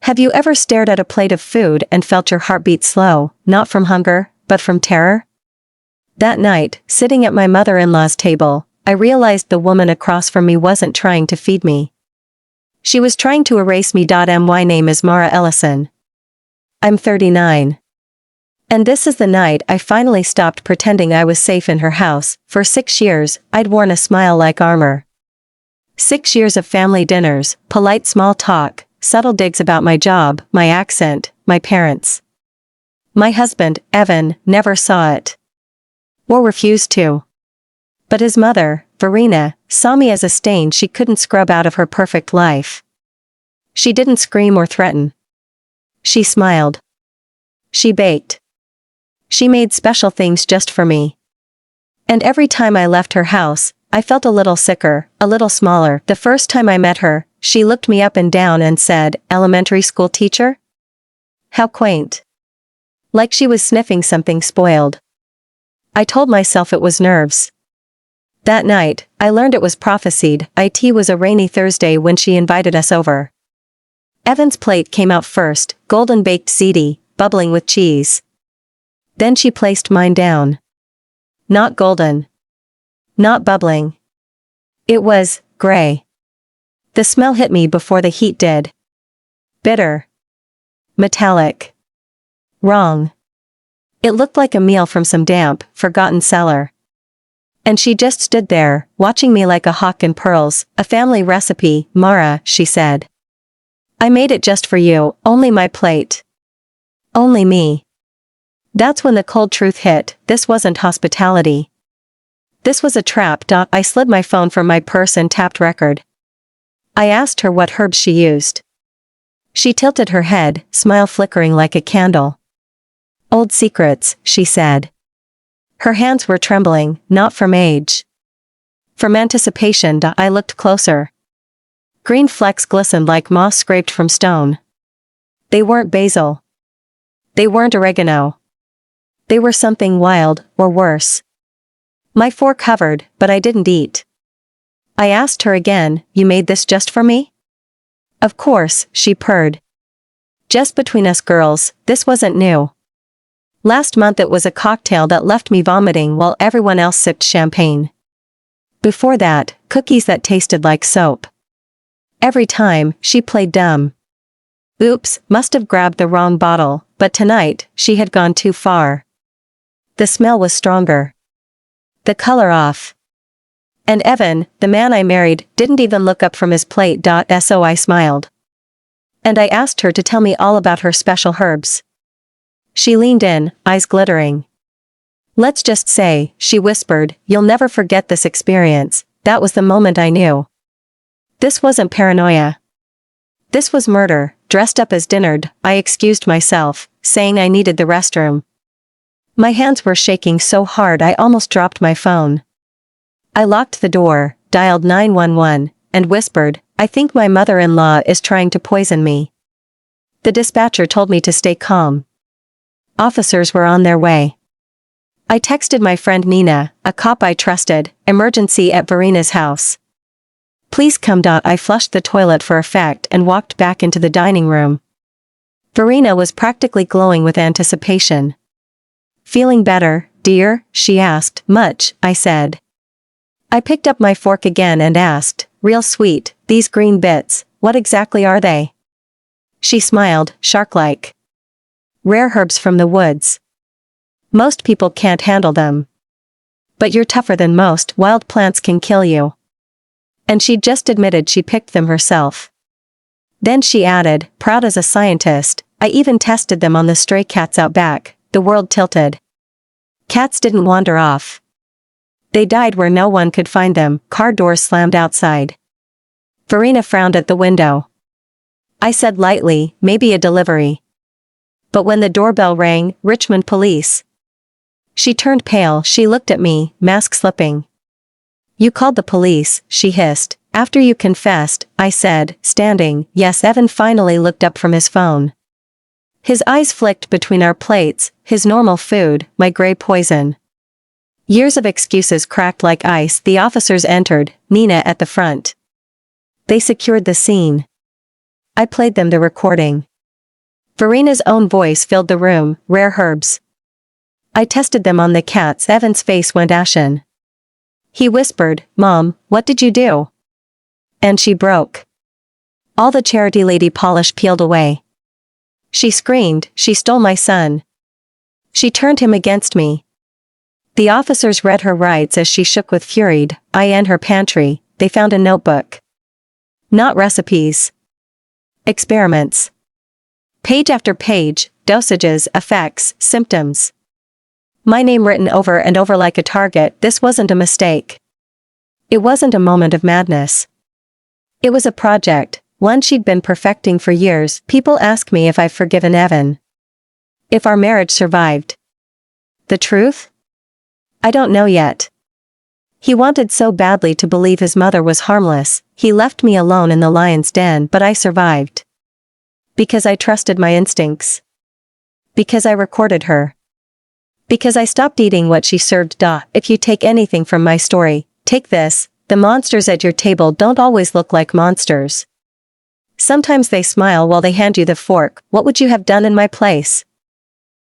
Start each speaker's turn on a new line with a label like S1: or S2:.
S1: Have you ever stared at a plate of food and felt your heartbeat slow, not from hunger, but from terror? That night, sitting at my mother-in-law's table, I realized the woman across from me wasn't trying to feed me. She was trying to erase me. My name is Mara Ellison. I'm 39. And this is the night I finally stopped pretending I was safe in her house. For 6 years, I'd worn a smile like armor. 6 years of family dinners, polite small talk, subtle digs about my job, my accent, my parents. My husband, Evan, never saw it. Or refused to. But his mother, Verena, saw me as a stain she couldn't scrub out of her perfect life. She didn't scream or threaten. She smiled. She baked. She made special things just for me. And every time I left her house, I felt a little sicker, a little smaller. The first time I met her, she looked me up and down and said, "Elementary school teacher?" How quaint. Like she was sniffing something spoiled. I told myself it was nerves. That night, I learned it was prophesied. It was a rainy Thursday when she invited us over. Evan's plate came out first, golden baked ziti, bubbling with cheese. Then she placed mine down. Not golden. Not bubbling. It was gray. The smell hit me before the heat did. Bitter. Metallic. Wrong. It looked like a meal from some damp, forgotten cellar. And she just stood there, watching me like a hawk in pearls. "A family recipe, Mara," she said. "I made it just for you, only my plate. Only me." That's when the cold truth hit. This wasn't hospitality. This was a trap. I slid my phone from my purse and tapped record. I asked her what herbs she used. She tilted her head, smile flickering like a candle. "Old secrets," she said. Her hands were trembling, not from age. From anticipation. I looked closer. Green flecks glistened like moss scraped from stone. They weren't basil. They weren't oregano. They were something wild, or worse. My fork hovered, but I didn't eat. I asked her again, "You made this just for me?" "Of course," she purred. "Just between us girls, this wasn't new. Last month it was a cocktail that left me vomiting while everyone else sipped champagne. Before that, cookies that tasted like soap." Every time, she played dumb. Oops, must have grabbed the wrong bottle, but tonight, she had gone too far. The smell was stronger. The color off. And Evan, the man I married, didn't even look up from his plate. So I smiled. And I asked her to tell me all about her special herbs. She leaned in, eyes glittering. "Let's just say," she whispered, "you'll never forget this experience." That was the moment I knew. This wasn't paranoia. This was murder, dressed up as dinner. I excused myself, saying I needed the restroom. My hands were shaking so hard I almost dropped my phone. I locked the door, dialed 911, and whispered, "I think my mother-in-law is trying to poison me." The dispatcher told me to stay calm. Officers were on their way. I texted my friend Nina, a cop I trusted, "Emergency at Verena's house. Please come." I flushed the toilet for effect and walked back into the dining room. Verena was practically glowing with anticipation. "Feeling better, dear?" she asked. "Much," I said. I picked up my fork again and asked, "Real sweet, these green bits, what exactly are they?" She smiled, shark-like. "Rare herbs from the woods. Most people can't handle them. But you're tougher than most. Wild plants can kill you." And she just admitted she picked them herself. Then she added, proud as a scientist, "I even tested them on the stray cats out back." The world tilted. Cats didn't wander off. They died where no one could find them. Car doors slammed outside. Verena frowned at the window. I said lightly, "Maybe a delivery." But when the doorbell rang, "Richmond police." She turned pale. She looked at me, mask slipping. "You called the police," she hissed. "After you confessed," I said, standing. "Yes." Evan finally looked up from his phone. His eyes flicked between our plates, his normal food, my gray poison. Years of excuses cracked like ice. The officers entered, Nina at the front. They secured the scene. I played them the recording. Verena's own voice filled the room, rare herbs. I tested them on the cats. Evan's face went ashen. He whispered, Mom, what did you do? And she broke. All the charity lady polish peeled away. She screamed, she stole my son. She turned him against me. The officers read her rights as she shook with fury. In her pantry, they found a notebook. Not recipes. Experiments. Page after page, dosages, effects, symptoms. My name written over and over like a target. This wasn't a mistake. It wasn't a moment of madness. It was a project, one she'd been perfecting for years. People ask me if I've forgiven Evan. If our marriage survived. The truth? I don't know yet. He wanted so badly to believe his mother was harmless, he left me alone in the lion's den, but I survived. Because I trusted my instincts. Because I recorded her. Because I stopped eating what she served. If you take anything from my story, take this: the monsters at your table don't always look like monsters. Sometimes they smile while they hand you the fork. What would you have done in my place?